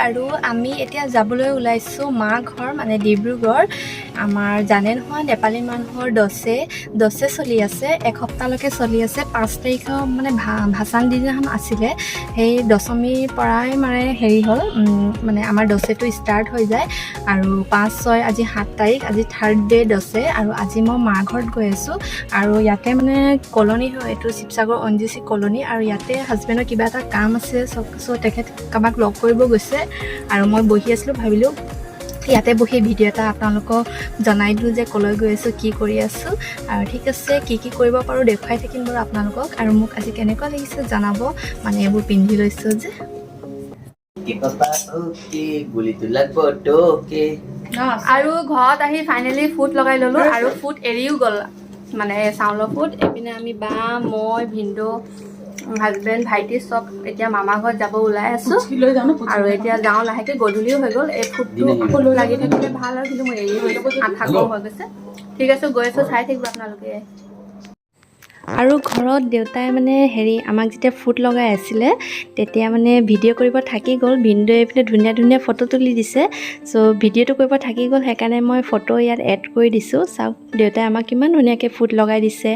আৰু আমি এতিয়া যাবলৈ ওলাইছো মা ঘৰ মানে ডিব্ৰুগড় আমাৰ জানে নহয় নেপালী মানুহৰ দছে চলি আছে এসপ্তাহলৈকে চলি আছে 5 তাৰিখৰ মানে ভাষণ দিনাখন আছিলে সেই দশমীৰ পৰাই মানে হেৰি হ'ল মানে আমাৰ দছেটো ষ্টাৰ্ট হৈ যায় আৰু 5-6 আজি 7 তাৰিখ আজি থাৰ্ড ডে দছে আৰু আজি মই মা ঘৰত গৈ আছো আৰু ইয়াতে মানে কলনী হয় এইটো শিৱসাগৰ অঞ্জিচি কলনী আৰু ইয়াতে হাজবেণ্ডৰ কিবা এটা কাম আছে চ' তেখেত কাবাক লগ কৰিব গৈছে আৰু মই বহি আছিলোঁ ভাবিলোঁ ইয়াতে বহি ভিডিঅ' এটা আপোনালোকক জনাই দিলোঁ যে কলৈ গৈ আছোঁ কি কৰি আছোঁ আৰু ঠিক আছে কি কৰিব পাৰোঁ দেখুৱাই থাকিম বাৰু আপোনালোকক আৰু মোক আজি কেনেকুৱা লাগিছে জনাব মানে এইবোৰ পিন্ধি লৈছোঁ যে আৰু ঘৰত আহি ফাইনেলি ফুট লগাই ল'লোঁ আৰু ফুট এৰিও গ'ল মানে চাউলৰ ফুট এইপিনে আমি বা মই ভিনদেউ হাজবেণ্ড ভাইটি চব এতিয়া মামা ঘৰত যাব ওলাই আছো আৰু এতিয়া যাওঁ লাহেকৈ গধূলিও হৈ গ'ল এই ফুটটো লাগি থাকিলে ভাল আৰু কিন্তু মই এৰি গৈছোঁ আঠা গৰম হৈ গৈছে ঠিক আছে গৈ আছোঁ চাই থাকিব আপোনালোকে আৰু ঘৰত দেউতাই মানে হেৰি আমাক যেতিয়া ফুট লগাই আছিলে তেতিয়া মানে ভিডিঅ' কৰিব থাকি গ'ল ভিনদেউয়ে এইপিনে ধুনীয়া ফটো তুলি দিছে চ' ভিডিঅ'টো কৰিব থাকি গ'ল সেইকাৰণে মই ফটো ইয়াত এড কৰি দিছোঁ চাওক দেউতাই আমাক কিমান ধুনীয়াকৈ ফুট লগাই দিছে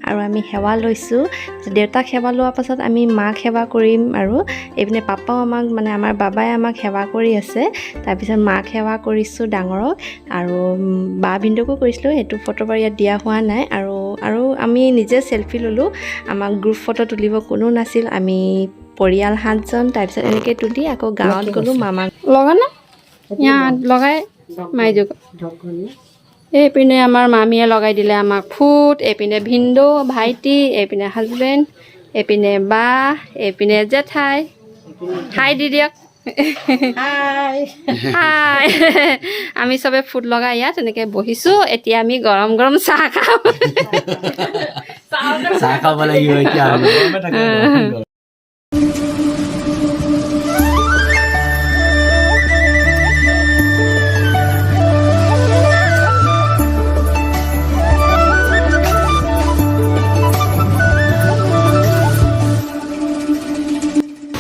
আৰু আমি সেৱা লৈছোঁ দেউতাক সেৱা লোৱাৰ পাছত আমি মাক সেৱা কৰিম আৰু এইপিনে পাপাও আমাক মানে আমাৰ বাবাই আমাক সেৱা কৰি আছে তাৰপিছত মাক সেৱা কৰিছোঁ ডাঙৰক আৰু বা ভিনদেউকো কৰিছিলোঁ সেইটো ফটো বাৰু ইয়াত দিয়া হোৱা নাই আৰু আমি নিজে সেলফি ললোঁ আমাক গ্ৰুপ ফটো তুলিব কোনো নাছিল আমি পৰিয়াল 7জন তাৰপিছত এনেকৈ তুলি আকৌ গাঁৱত গ'লোঁ মামাক লগা না ইয়াত লগাই মাইজুক এইপিনে আমাৰ মামীয়ে লগাই দিলে আমাক ফুট এইপিনে ভিনদেউ ভাইটি এইপিনে হাজবেণ্ড এইপিনে বা এইপিনে জেঠাই হাই দি দিয়ক হাই আমি চবে ফুট লগাই ইয়াত এনেকৈ বহিছোঁ এতিয়া আমি গৰম চাহ খাম চাহ খাব লাগিব এতিয়া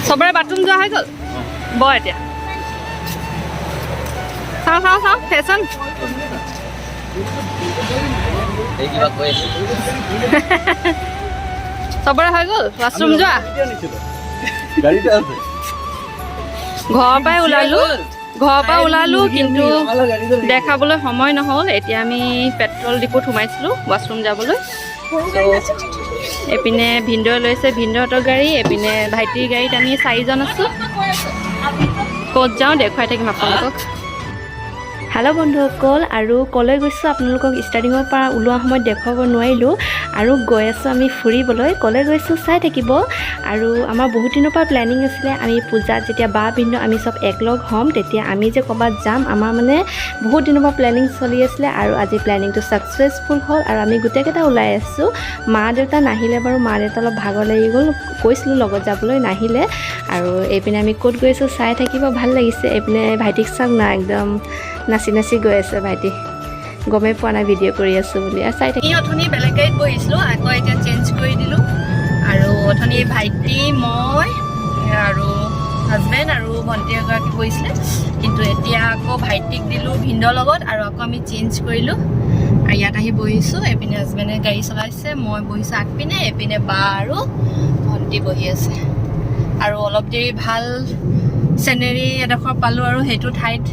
চবৰে বাথৰুম যোৱা হৈ গ'ল বৰ এতিয়া চাওঁ ফেশ্বন চবৰে হৈ গ'ল বাথৰুম যোৱা ঘৰৰ পৰাই ওলালোঁ কিন্তু দেখাবলৈ সময় নহ'ল এতিয়া আমি পেট্ৰল ডিপুত সোমাইছিলোঁ ৱাছৰুম যাবলৈ এইপিনে ভিনদেউ লৈছে ভিনদেউহঁতৰ গাড়ী এইপিনে ভাইটিৰ গাড়ীত আমি 4জন আছোঁ ক'ত যাওঁ দেখুৱাই থাকিম আপোনালোকক হেল্ল' বন্ধুসকল আৰু কলৈ গৈছোঁ আপোনালোকক ষ্টাৰ্টিঙৰ পৰা ওলোৱা সময়ত দেখুৱাব নোৱাৰিলোঁ আৰু গৈ আছোঁ আমি ফুৰিবলৈ কলৈ গৈছোঁ চাই থাকিব আৰু আমাৰ বহুত দিনৰ পৰা প্লেনিং আছিলে আমি পূজাত যেতিয়া বা ভিনদেউ আমি চব একলগ হ'ম তেতিয়া আমি যে ক'ৰবাত যাম আমাৰ মানে বহুত দিনৰ পৰা প্লেনিং চলি আছিলে আৰু আজি প্লেনিংটো ছাকচেছফুল হ'ল আৰু আমি গোটেইকেইটা ওলাই আছোঁ মা দেউতা নাহিলে বাৰু মা দেউতা অলপ ভাগৰ লাগি গ'ল কৈছিলোঁ লগত যাবলৈ নাহিলে আৰু এইপিনে আমি ক'ত গৈ আছোঁ চাই থাকিব ভাল লাগিছে এইপিনে ভাইটিক চাওক না একদম নাচি গৈ আছে ভাইটি গমেই পোৱা নাই ভিডিঅ' কৰি আছোঁ বুলি আৰু চাই থাকি অথনি বেলেগ গাড়ীত বহিছিলোঁ আকৌ এতিয়া চেঞ্জ কৰি দিলোঁ আৰু অথনি ভাইটি মই আৰু হাজবেণ্ড আৰু ভণ্টি এগৰাকী বহিছিলে কিন্তু এতিয়া আকৌ ভাইটিক দিলোঁ ভিনদেউৰ লগত আৰু আকৌ আমি চেঞ্জ কৰিলোঁ আৰু ইয়াত আহি বহিছোঁ এইপিনে হাজবেণ্ডে গাড়ী চলাইছে মই বহিছোঁ আগপিনে এইপিনে বা আৰু ভণ্টি বহি আছে আৰু অলপ দেৰি ভাল চিনেৰী এডোখৰ পালোঁ আৰু সেইটো ঠাইত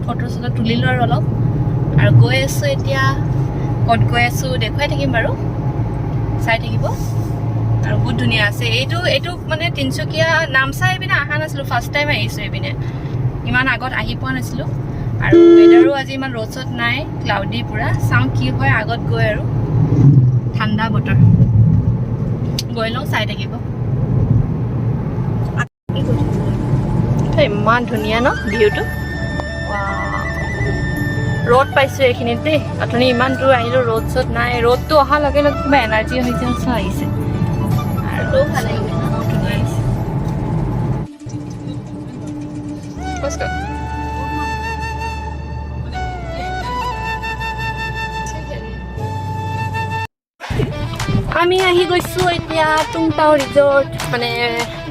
ফটো চটো তুলিলোঁ আৰু অলপ আৰু গৈ আছোঁ এতিয়া ক'ত গৈ আছোঁ দেখুৱাই থাকিম বাৰু চাই থাকিব আৰু বহুত ধুনীয়া আছে এইটো মানে তিনিচুকীয়া নামচাই এইপিনে অহা নাছিলোঁ ফাৰ্ষ্ট টাইম আহিছোঁ এইপিনে ইমান আগত আহি পোৱা নাছিলোঁ আৰু ৱেডাৰো আজি ইমান ৰ'দ চ'দ নাই ক্লাউডি পূৰা চাওঁ কি হয় আগত গৈ আৰু ঠাণ্ডা বতৰ গৈ লওঁ চাই থাকিব ইমান ধুনীয়া ন ভিউটো ৰ'দ পাইছোঁ এইখিনিত দেই অথনি ইমান দূৰ আহিলোঁ ৰ'দ চ'দ নাই ৰ'দটো অহাৰ লগে লগে কিবা এনাৰ্জি হৈছে নিচিনা আহিছে আৰু ভাল লাগিছে ধুনীয়া আহিছে আমি আহি গৈছোঁ এতিয়া টুংটাও ৰিজৰ্ট মানে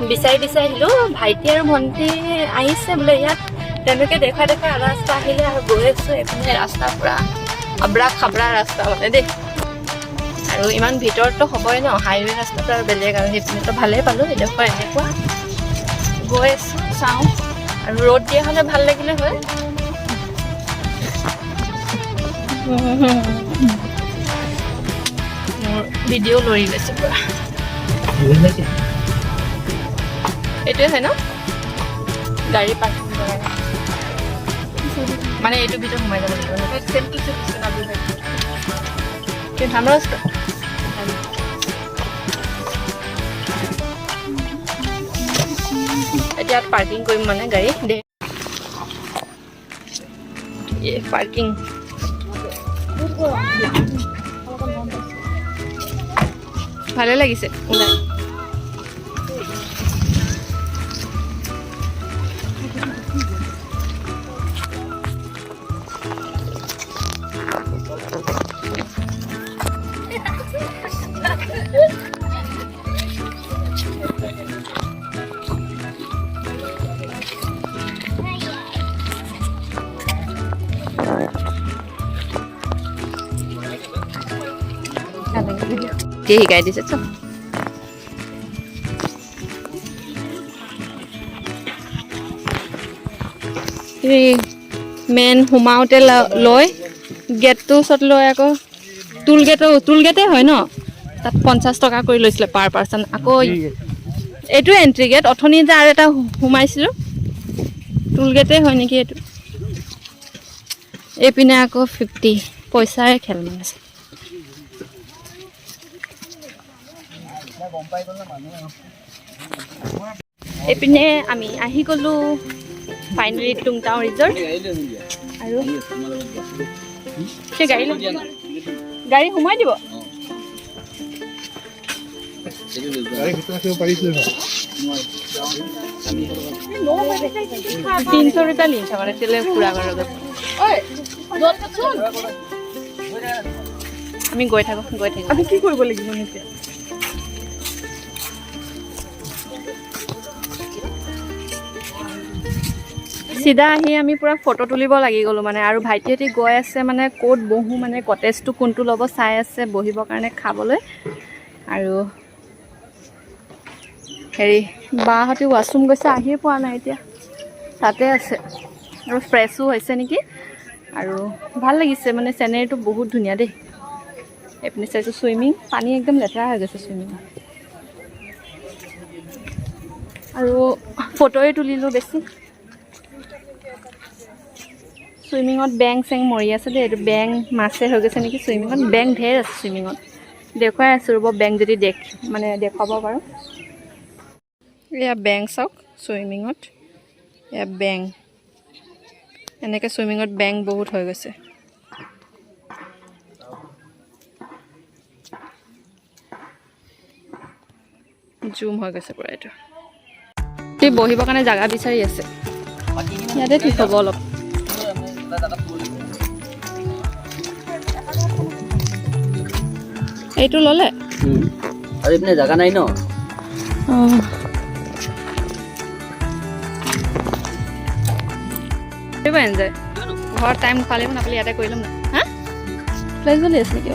বিচাৰি আহিলোঁ ভাইটি আৰু ভণ্টি আহিছে বোলে ইয়াত তেনেকৈ দেখুৱাই আৰু ৰাস্তা আহিলে আৰু গৈ আছোঁ এইপিনে ৰাস্তা পূৰা আবৰা খাবৰা ৰাস্তা মানে দেই আৰু ইমান ভিতৰততো হ'বই ন হাইৱে ৰাস্তাটো আৰু বেলেগ আৰু সেইপিনেতো ভালেই পালোঁ এডোখৰ এনেকুৱা গৈ আছোঁ চাওঁ আৰু ৰ'দ দিয়া হ'লে ভাল লাগিলে হয় মোৰ ভিডিঅ' লৰি গৈছে পূৰা এইটোৱে হয় ন গাড়ী পাৰ্কিং কৰা মানে এইটো ভিতৰত সোমাই যাব লাগিব এতিয়া পাৰ্কিং কৰিম মানে গাড়ী দে পাৰ্কিং ভালে লাগিছে ওলাই dia hikai di situ. Ini main humaute loy get tu sot loy ako tool gate hoy no tat 50 taka kori loisile per person ako etu entry gate othoni je ar eta humaisilu tool gate hoy niki etu epine ako 50 paisa e khel mane এপিনে আমি আহি গলো finally টুংটাও resort আৰু গাড়ী সোমাই দিব গাড়ী ভিতৰত আহিব পাৰিছিল ন 300 रुपया লিঞ্চ মানে তেলে পুৰা কৰা গৈ ঐ দত চল আমি গৈ থাকো আমি কি কৰিব লাগিব নিতে সিধা আহি আমি পুৰা ফটো তুলিব লাগি গলো মানে আৰু ভাইটিহঁতে গৈ আছে মানে কোড বহু মানে কটেজটো কোনটো ল'ব চাই আছে বহিবৰ কাৰণে খাবলৈ আৰু হেৰি বাহঁতে ৱাশৰুম গৈছে আহিয়ে পোৱা নাই এতিয়া তাতে আছে আৰু ফ্ৰেছো হৈছে নেকি আৰু ভাল লাগিছে মানে চেনেৰীটো বহুত ধুনীয়া দেই এপিনে চাইছো সুইমিং পানী একদম লেতেৰা হৈ গৈছে সুইমিং আৰু ফটোয়ে তুলিলো বেছি সুইমিঙত বেং চেং মৰি আছে দেই এইটো বেং মাছে হৈ গৈছে নেকি সুইমিঙত বেং ঢেৰ আছে সুইমিঙত দেখুৱাই আছোঁ ৰ'ব বেং যদি মানে দেখুৱাব পাৰোঁ এয়া বেং চাওক সুইমিঙত এয়া বেং এনেকৈ সুইমিঙত বেং বহুত হৈ গৈছে জুম হৈ গৈছে পুৰা এইটো বহিবৰ কাৰণে জাগা বিচাৰি আছে ইয়াতে ঠিক হ'ব অলপ এইটো ললে আৰু ইপিনে জাগা নাই ন এনজয় ঘৰ টাইম পালে মানে আপুনি ইয়াতে কৰি ল'ম না হা ফ্লাইট চলি আছে নেকি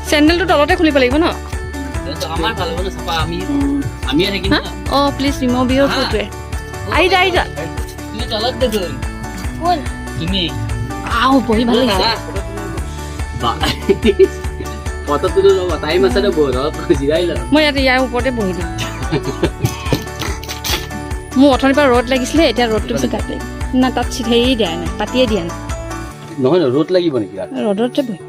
চেণ্ডেলটো তলতে খুলিব লাগিব ন Oh, please remove your footwear. Aida. Wow, boy, ভাল লাগিছে। ফটো তুলি লব টাইম আছে না বৰত জিৰাই ল মই ইয়াৰ ওপৰতে বহি দিম মোৰ অথনিৰ পৰা ৰ'দ লাগিছিলে এতিয়া ৰ'দটো বেছি কাটে না তাত হেৰি দিয়া নাই পাতিয়ে দিয়া নাই নহয় ৰ'দ লাগিব নেকি ৰ'দতে বহি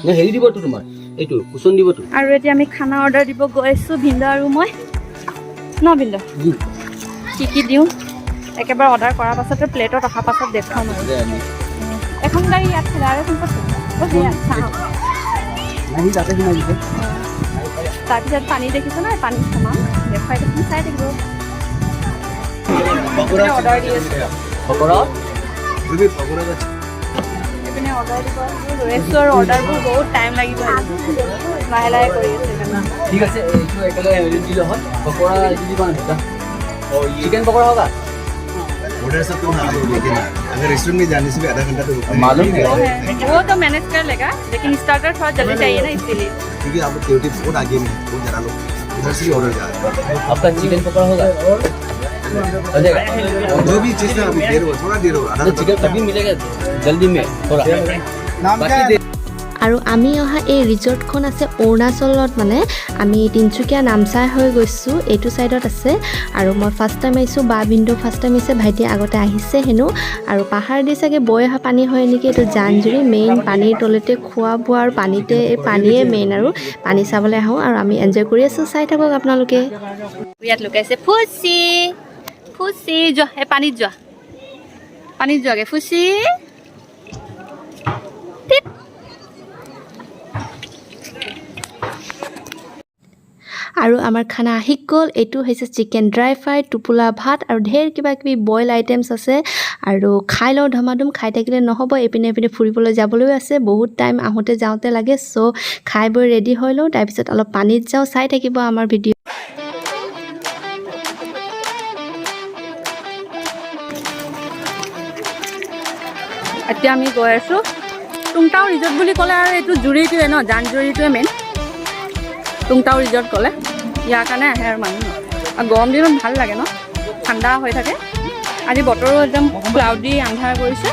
না হেৰি দিব তো তোমাৰ এইটো কুচন দিব তো আৰু এতিয়া আমি খানা অৰ্ডাৰ দিব গৈছো ভিন্দা আৰু মই ন ভিন্দা কি দিওঁ একেবাৰে অৰ্ডাৰ কৰাৰ পাছতে প্লেটত অহা পাছত দেখাম আৰু এখন গাড়ী ইয়াত থাকে আৰু এখন পাছত তাৰপিছত পানী দেখিছে নহয় পানী সোমাম দেখুৱাই দেখোন চাই থাকিব অৰ্ডাৰ দি আছে এইপিনে অৰ্ডাৰ দিব ৰেষ্টুৰেণ্টৰ অৰ্ডাৰবোৰ বহুত টাইম লাগিব লাহে লাহে কৰি আছে ঠিক আছে এইটো একেলগে দিলে হ'ল পকৰা দিবা चिकन पकौड़ा होगा ऑर्डर सब तो हाँ लेकिन अगर रेस्टोरेंट में जाने से भी आधा घंटा तो रुकना है। मालूम है वो तो मैनेज कर लेगा लेकिन स्टार्टर थोड़ा जल्दी चाहिए ना इसीलिए क्योंकि आप क्योंकि बहुत आगे में है, बहुत ज़्यादा लोग उधर से ही ऑर्डर जा रहे हैं। आपका चिकन पकौड़ा होगा हो जाएगा जो भी चीज़ ना अभी देर हो थोड़ा देर हो आधा तो चिकन कभी मिलेगा जल्दी में थोड़ा बाकी दे আৰু আমি অহা এই ৰিজৰ্টখন আছে অৰুণাচলত মানে আমি তিনিচুকীয়া নামচাই হৈ গৈছোঁ এইটো ছাইডত আছে আৰু মই ফাৰ্ষ্ট টাইম আহিছোঁ বা বিন্দু ফাৰ্ষ্ট টাইম আহিছে ভাইটি আগতে আহিছে হেনো আৰু পাহাৰ দি চাগে বৈ অহা পানী হয় নেকি এইটো জানজুৰি মেইন পানীৰ তলতে খোৱা বোৱা আৰু পানীতে এই পানীয়ে মেইন আৰু পানী চাবলৈ আহোঁ আৰু আমি এনজয় কৰি আছোঁ চাই থাকক আপোনালোকে ইয়াত লুকাইছে ফুচি ফুচি যোৱা এই পানীত যোৱাগৈ ফুচি আৰু আমাৰ খানা আহি গ'ল এইটো হৈছে চিকেন ড্ৰাই ফ্ৰাই টোপোলা ভাত আৰু ঢেৰ কিবা কিবি বইল আইটেমছ আছে আৰু খাই লওঁ ধমাধুম খাই থাকিলে নহ'ব এইপিনে ফুৰিবলৈ যাবলৈও আছে বহুত টাইম আহোঁতে যাওঁতে লাগে চ' খাই বৈ ৰেডি হৈ লওঁ তাৰপিছত অলপ পানীত যাওঁ চাই থাকিব আমাৰ ভিডিঅ' এতিয়া আমি গৈ আছোঁ টুংটাও ৰিজৰ্ট বুলি ক'লে আৰু এইটো জুৰিটোৱে ন জানজুৰিটোৱে মেইন টুংটাও ৰিজৰ্ট ক'লে ইয়াৰ কাৰণে আহে আৰু মানুহ আৰু গৰম দিনত ভাল লাগে ন ঠাণ্ডা হৈ থাকে আজি বতৰো একদম ক্লাউডি আন্ধাৰ কৰিছে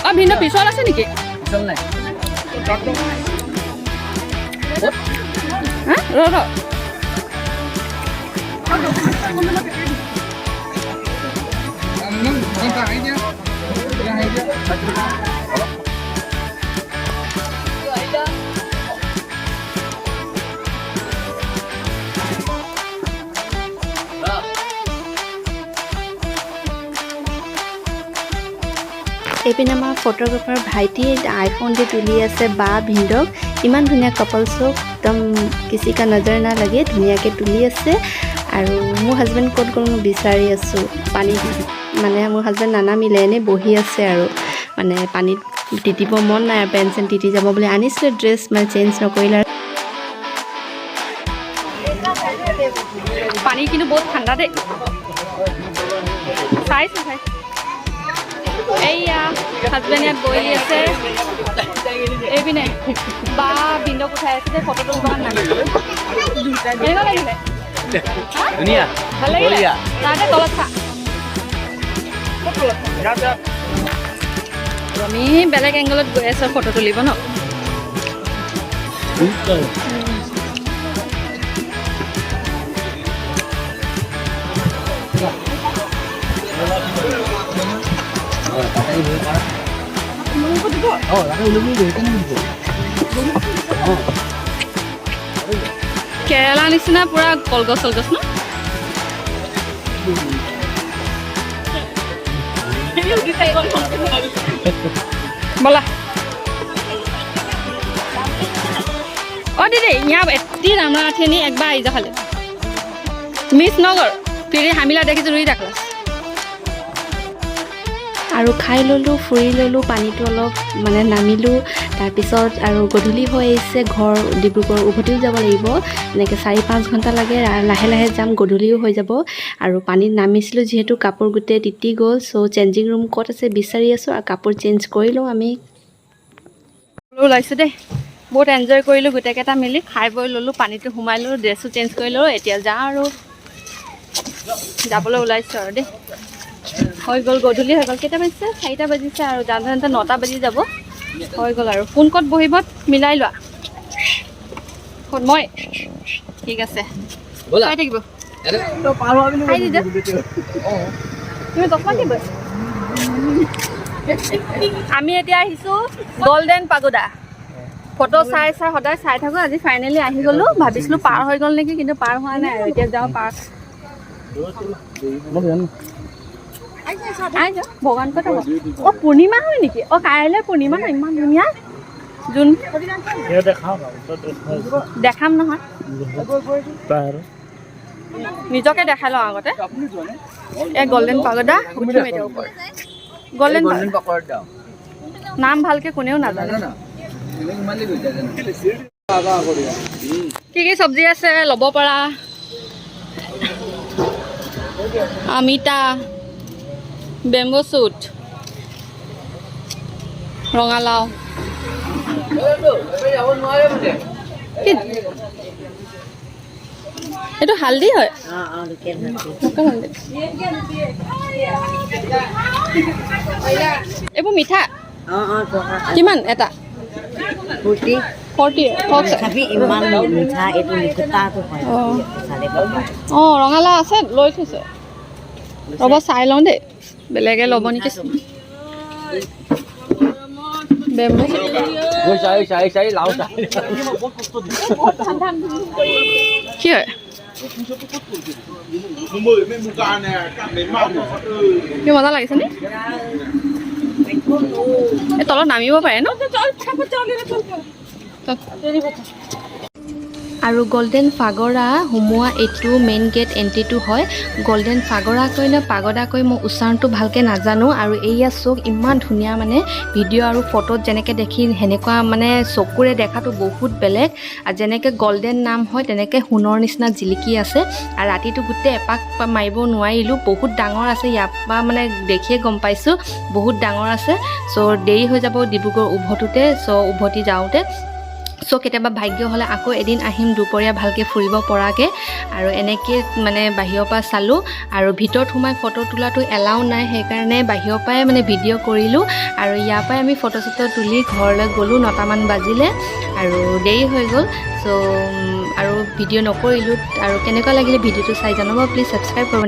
অঁ ভিন্ন পিছল আছে নেকি ৰ এইপিনে আমাৰ ফটোগ্ৰাফাৰ ভাইটিয়ে আইফোন দি তুলি আছে বা ভিন্দক ইমান ধুনীয়া কাপলছক একদম কিছি কা নজৰ না লাগে ধুনীয়াকৈ তুলি আছে আৰু মোৰ হাজবেণ্ড ক'ত গ'ল মই বিচাৰি আছোঁ পানী মানে মোৰ হাজবেণ্ড নানামিলে এনেই বহি আছে আৰু মানে পানীত তিতিব মন নাই আৰু পেণ্ট চেণ্ট তিতি যাব বুলি আনিছিলোঁ ড্ৰেছ মানে চেঞ্জ নকৰিলে আৰু পানী কিন্তু বহুত ঠাণ্ডা দেই চাইছোঁ এইয়া হাজবেণ্ড ইয়াত বহি আছে এইপিনে বা বিন্দক উঠাই আছে যে ফটোটো ইমান নামিলোঁ কেনেকুৱা লাগিলে ধুনীয়া ভাল লাগিলে তাতে তলত চা আমি বেলেগ এংগলত গৈ আছোঁ ফটো তুলিব ন কেৰেলা নিচিনা পুৰা কলগছ চলগছ ন ব'লা অঁ দিদি यहाँ यति राम्रो आएको थियो नि एकबार आइज खाले मिस नगर फेरि हामीलाई देखेछु रुइराख्ला আৰু খাই ল'লোঁ ফুৰি ল'লোঁ পানীটো অলপ মানে নামিলোঁ তাৰপিছত আৰু গধূলি হৈ আহিছে ঘৰ ডিব্ৰুগড় উভতিও যাব লাগিব এনেকৈ 4-5 ঘণ্টা লাগে লাহে লাহে যাম গধূলিও হৈ যাব আৰু পানীত নামিছিলোঁ যিহেতু কাপোৰ গোটেই তিতি গ'ল চ' চেঞ্জিং ৰুম ক'ত আছে বিচাৰি আছোঁ আৰু কাপোৰ চেঞ্জ কৰি লওঁ আমি ওলাইছোঁ দেই বহুত এনজয় কৰিলোঁ গোটেইকেইটা মিলি খাই বৈ ল'লোঁ পানীটো সোমাই ল'লোঁ ড্ৰেছো চেঞ্জ কৰি ল'লোঁ এতিয়া যাওঁ আৰু যাবলৈ ওলাইছোঁ আৰু দেই হৈ গ'ল গধূলি হৈ গ'ল কেইটা বাজিছে 4টা বাজিছে আৰু যাওঁতে 9টা বাজি যাব হৈ গ'ল আৰু কোন ক'ত বহিব মিলাই লোৱা কোন মই ঠিক আছে চাই থাকিব তুমি দোকান দিব আমি এতিয়া আহিছোঁ গল্ডেন পাগোডা ফটো চাই সদায় চাই থাকোঁ আজি ফাইনেলি আহি গ'লোঁ ভাবিছিলোঁ পাৰ হৈ গ'ল নেকি কিন্তু পাৰ হোৱা নাই আৰু এতিয়া যাওঁ পাৰ ভগৱান কথা অঁ পূৰ্ণিমা হয় নেকি অঁ কাইলৈ পূৰ্ণিমা ন ইমান ধুনীয়া জোন দেখাম নহয় নিজকে দেখাই লওঁ আগতে এই গল্ডেন পাগোডা উঠিম এতিয়া ওপৰত গল্ডেন পাগোডা নাম ভালকৈ কোনেও নাজানে কি কি চব্জি আছে ল'ব পৰা অমিতা বেম্বো শ্বুট ৰঙালাও কি এইটো হালধি হয় লোকেল হালধি এইবোৰ মিঠা কিমান এটা 40 ইমান মিঠা এইটো নিকটাটো হয় অঁ ৰঙালাও আছে লৈ থৈছে ৰ'ব চাই লওঁ দেই বেলেগে ল'ব নেকি বেম্বো কি হয় কি মজা লাগিছে নে এই তলত নামিব পাৰে ন আৰু গল্ডেন ফাগৰা সোমোৱা এইটো মেইন গেট এণ্ট্ৰিটো হয় গল্ডেন ফাগৰা কৈ নে পাগদা কৈ মই উচ্চাৰণটো ভালকৈ নাজানো আৰু এইয়া চোক ইমান ধুনীয়া মানে ভিডিঅ' আৰু ফটোত যেনেকৈ দেখি সেনেকুৱা মানে চকুৰে দেখাটো বহুত বেলেগ আৰু যেনেকৈ গল্ডেন নাম হয় তেনেকৈ সোণৰ নিচিনা জিলিকি আছে আৰু ৰাতিটো গোটেই এপাক মাৰিব নোৱাৰিলোঁ বহুত ডাঙৰ আছে ইয়াৰ পৰা মানে দেখিয়ে গম পাইছোঁ বহুত ডাঙৰ আছে চ' দেৰি হৈ যাব ডিব্ৰুগড় উভতোতে চ' উভতি যাওঁতে চ' কেতিয়াবা ভাগ্য হ'লে আকৌ এদিন আহিম দুপৰীয়া ভালকৈ ফুৰিব পৰাকৈ আৰু এনেকৈ মানে বাহিৰৰ পৰা চালোঁ আৰু ভিতৰত সোমাই ফটো তোলাটো এলাও নাই সেইকাৰণে বাহিৰৰ পৰাই মানে ভিডিঅ' কৰিলোঁ আৰু ইয়াৰ পৰাই আমি ফটো চটো তুলি ঘৰলৈ গ'লোঁ 9টামান বাজিলে আৰু দেৰি হৈ গ'ল চ' আৰু ভিডিঅ' নকৰিলোঁ আৰু কেনেকুৱা লাগিলে ভিডিঅ'টো চাই জনাব প্লিজ ছাবস্ক্ৰাইব কৰিব